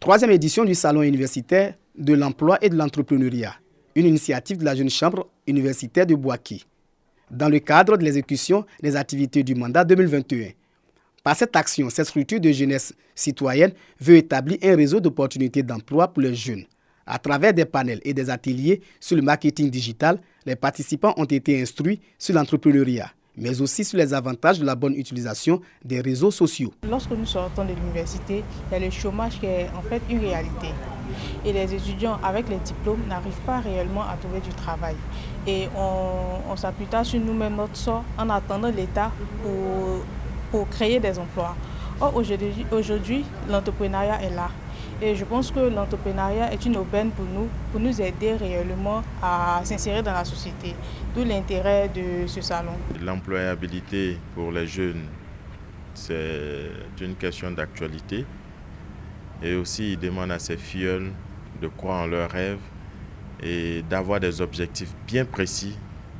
Troisième édition du Salon universitaire de l'emploi et de l'entrepreneuriat, une initiative de la Jeune Chambre universitaire de Bouaké, dans le cadre de l'exécution des activités du mandat 2021. Par cette action, cette structure de jeunesse citoyenne veut établir un réseau d'opportunités d'emploi pour les jeunes. À travers des panels et des ateliers sur le marketing digital, les participants ont été instruits sur l'entrepreneuriat, mais aussi sur les avantages de la bonne utilisation des réseaux sociaux. Lorsque nous sortons de l'université, il y a le chômage qui est en fait une réalité. Et les étudiants avec les diplômes n'arrivent pas réellement à trouver du travail. Et on s'appuie sur nous-mêmes, notre sort, en attendant l'État pour créer des emplois. Or, aujourd'hui, l'entrepreneuriat est là. Et je pense que l'entrepreneuriat est une aubaine pour nous aider réellement à s'insérer dans la société. D'où l'intérêt de ce salon. L'employabilité pour les jeunes, c'est une question d'actualité. Et aussi, ils demandent à ces filles de croire en leurs rêves et d'avoir des objectifs bien précis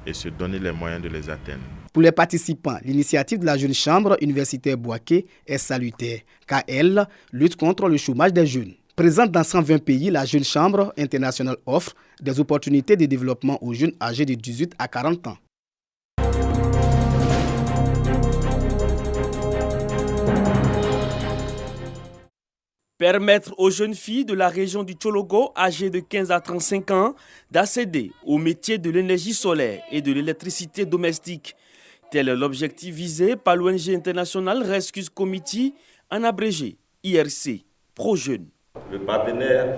et se donner les moyens de les atteindre. Pour les participants, l'initiative de la Jeune Chambre universitaire Bouaké est salutaire, car elle lutte contre le chômage des jeunes. Présente dans 120 pays, la Jeune Chambre internationale offre des opportunités de développement aux jeunes âgés de 18 à 40 ans. Permettre aux jeunes filles de la région du Tchologo, âgées de 15 à 35 ans, d'accéder aux métiers de l'énergie solaire et de l'électricité domestique. Tel est l'objectif visé par l'ONG internationale Rescue Committee, en abrégé IRC, Pro-Jeunes. Le partenaire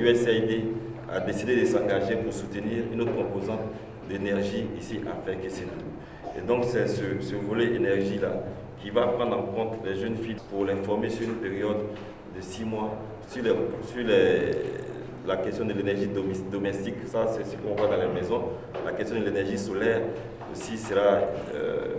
USAID a décidé de s'engager pour soutenir une autre composante d'énergie ici à Fekessédou. Et donc c'est ce volet énergie-là qui va prendre en compte les jeunes filles pour les former sur une période de 6 mois sur la question de l'énergie domestique. Ça, c'est ce qu'on voit dans les maisons. La question de l'énergie solaire aussi sera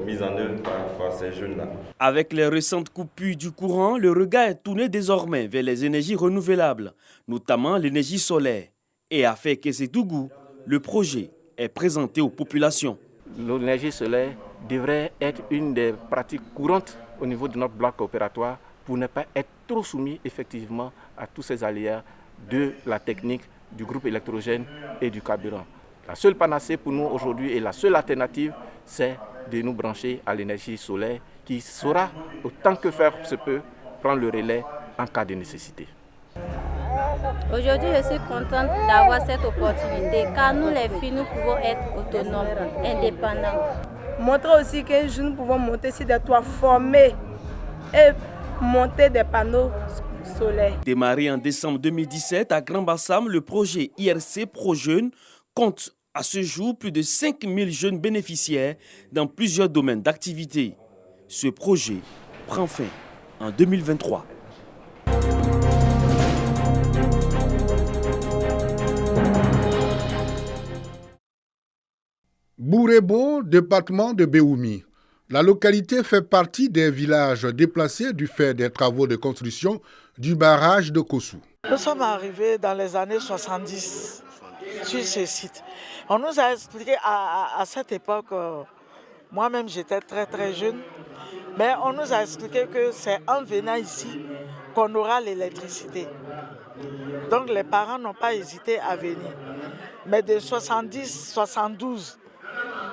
mise en œuvre par ces jeunes-là. Avec les récentes coupures du courant, le regard est tourné désormais vers les énergies renouvelables, notamment l'énergie solaire. Et à Fekessédougou, le projet est présenté aux populations. L'énergie solaire devrait être une des pratiques courantes au niveau de notre bloc opératoire pour ne pas être trop soumis effectivement à tous ces aléas de la technique, du groupe électrogène et du carburant. La seule panacée pour nous aujourd'hui et la seule alternative, c'est de nous brancher à l'énergie solaire qui saura, autant que faire se peut, prendre le relais en cas de nécessité. Aujourd'hui, je suis contente d'avoir cette opportunité car nous les filles, nous pouvons être autonomes, indépendantes. Montrer aussi que nous pouvons monter sur des toits formés et monter des panneaux solaires. Démarré en décembre 2017 à Grand Bassam, le projet IRC Pro-Jeunes compte à ce jour plus de 5000 jeunes bénéficiaires dans plusieurs domaines d'activité. Ce projet prend fin en 2023. Bourebo, département de Béoumi. La localité fait partie des villages déplacés du fait des travaux de construction du barrage de Kossou. Nous sommes arrivés dans les années 70 sur ce site. On nous a expliqué à cette époque, moi-même j'étais très jeune, mais on nous a expliqué que c'est en venant ici qu'on aura l'électricité. Donc les parents n'ont pas hésité à venir. Mais de 70, 72,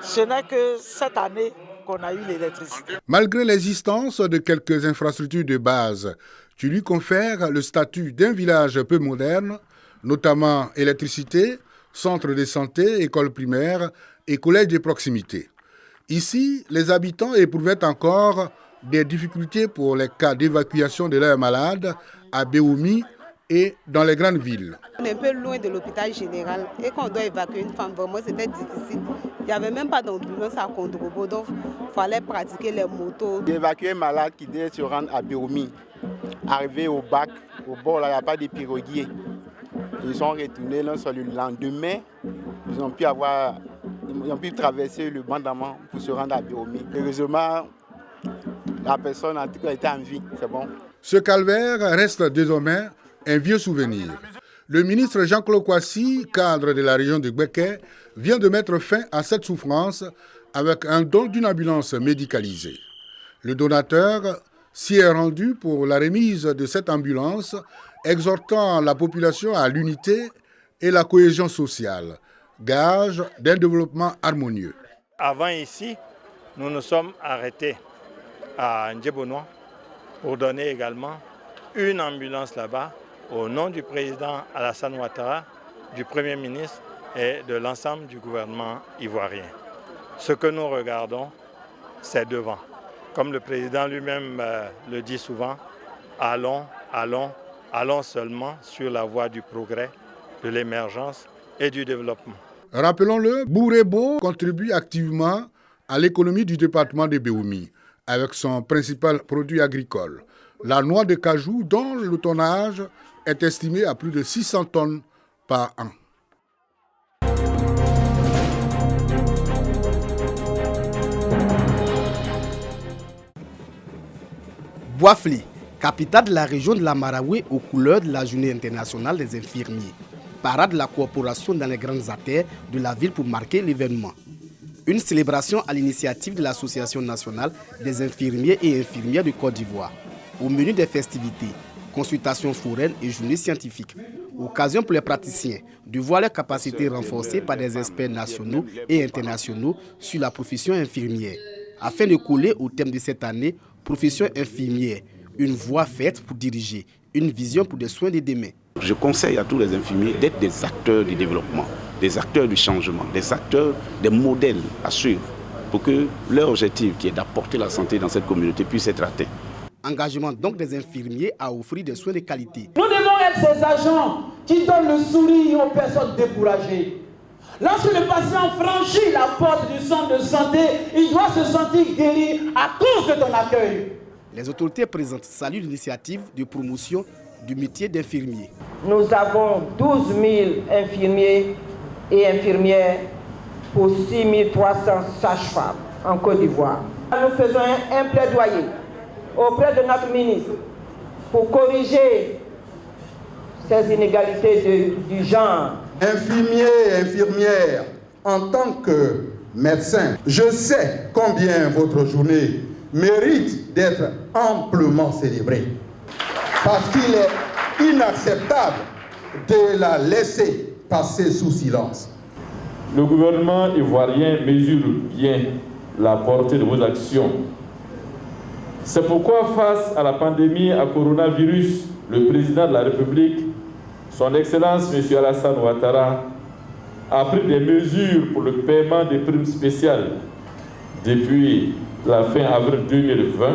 ce n'est que cette année qu'on a eu l'électricité. Malgré l'existence de quelques infrastructures de base qui lui confèrent le statut d'un village peu moderne, notamment électricité, centre de santé, école primaire et collège de proximité. Ici, les habitants éprouvaient encore des difficultés pour les cas d'évacuation de leurs malades à Béoumi et dans les grandes villes. On est un peu loin de l'hôpital général et quand on doit évacuer une femme, vraiment c'était difficile. Il n'y avait même pas d'ambulance à Kondrobo, donc il fallait pratiquer les motos. Évacuer un malade qui devait se rendre à Béoumi, arrivé au bac, au bord là, il n'y a pas de piroguier. Ils sont retournés le lendemain, ils ont pu traverser le banc d'amont pour se rendre à Béoumi. Heureusement, la personne en tout cas était en vie, c'est bon. Ce calvaire reste désormais un vieux souvenir. Le ministre Jean-Claude Kouassi, cadre de la région de Gbeke, vient de mettre fin à cette souffrance avec un don d'une ambulance médicalisée. Le donateur s'y est rendu pour la remise de cette ambulance exhortant la population à l'unité et la cohésion sociale, gage d'un développement harmonieux. Avant ici, nous nous sommes arrêtés à Ndjebono pour donner également une ambulance là-bas au nom du président Alassane Ouattara, du Premier ministre et de l'ensemble du gouvernement ivoirien. Ce que nous regardons, c'est devant. Comme le président lui-même le dit souvent, allons seulement sur la voie du progrès, de l'émergence et du développement. Rappelons-le, Bourebo contribue activement à l'économie du département de Béoumi avec son principal produit agricole, la noix de cajou dont le tonnage est estimé à plus de 600 tonnes par an. Boifli, capitale de la région de la Marawi aux couleurs de la Journée internationale des infirmiers. Parade de la coopération dans les grandes artères de la ville pour marquer l'événement. Une célébration à l'initiative de l'Association nationale des infirmiers et infirmières de Côte d'Ivoire. Au menu des festivités, consultations foraines et journées scientifiques. Occasion pour les praticiens de voir leurs capacités renforcées par des experts nationaux et internationaux sur la profession infirmière. Afin de coller au thème de cette année, profession infirmière, une voie faite pour diriger, une vision pour des soins de demain. Je conseille à tous les infirmiers d'être des acteurs du développement, des acteurs du changement, des acteurs, des modèles à suivre pour que leur objectif qui est d'apporter la santé dans cette communauté puisse être atteint. Engagement donc des infirmiers à offrir des soins de qualité. Nous devons être ces agents qui donnent le sourire aux personnes découragées. Lorsque le patient franchit la porte du centre de santé, il doit se sentir guéri à cause de ton accueil. Les autorités présentes saluent l'initiative de promotion du métier d'infirmier. Nous avons 12 000 infirmiers et infirmières pour 6 300 sages-femmes en Côte d'Ivoire. Nous faisons un plaidoyer auprès de notre ministre pour corriger ces inégalités du genre. Infirmiers et infirmières, en tant que médecin, je sais combien votre journée mérite d'être amplement célébrée. Parce qu'il est inacceptable de la laisser passer sous silence. Le gouvernement ivoirien mesure bien la portée de vos actions. C'est pourquoi, face à la pandémie à coronavirus, le président de la République, son Excellence M. Alassane Ouattara, a pris des mesures pour le paiement des primes spéciales depuis la fin avril 2020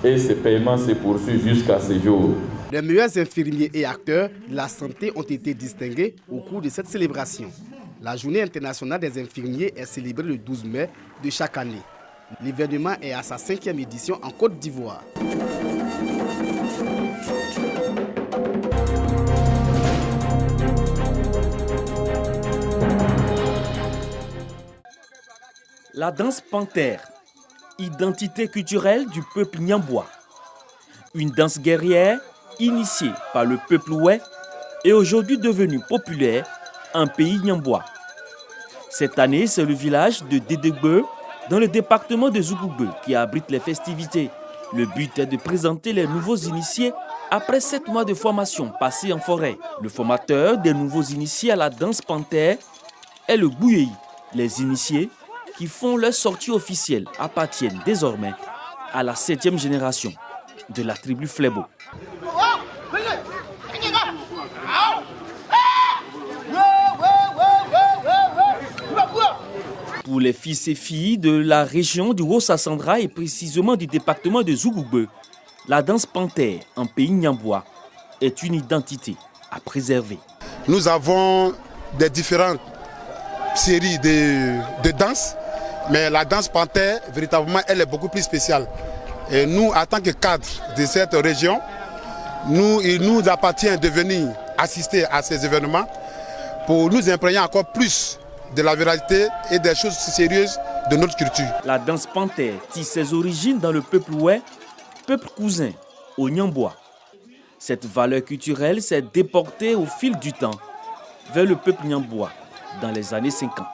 et ces paiements se poursuivent jusqu'à ce jour. Les meilleurs infirmiers et acteurs de la santé ont été distingués au cours de cette célébration. La Journée internationale des infirmiers est célébrée le 12 mai de chaque année. L'événement est à sa 5e édition en Côte d'Ivoire. La danse panthère, identité culturelle du peuple Nyambois. Une danse guerrière initiée par le peuple Oué et aujourd'hui devenue populaire en pays Nyambois. Cette année, c'est le village de Dédégbeu, dans le département de Zougoubeu, qui abrite les festivités. Le but est de présenter les nouveaux initiés après 7 mois de formation passée en forêt. Le formateur des nouveaux initiés à la danse panthère est le Bouyei. Les initiés qui font leur sortie officielle appartiennent désormais à la 7e génération de la tribu Flébo. Pour les fils et filles de la région du Haut-Sassandra et précisément du département de Zougoubeu, la danse panthère en pays Nyambois est une identité à préserver. Nous avons des différentes séries de danses, mais la danse panthère, véritablement, elle est beaucoup plus spéciale. Et nous, en tant que cadre de cette région, il nous appartient de venir assister à ces événements pour nous imprégner encore plus de la vérité et des choses sérieuses de notre culture. La danse panthère tisse ses origines dans le peuple Oué, peuple cousin au Nyambois. Cette valeur culturelle s'est déportée au fil du temps vers le peuple Nyambois dans les années 50.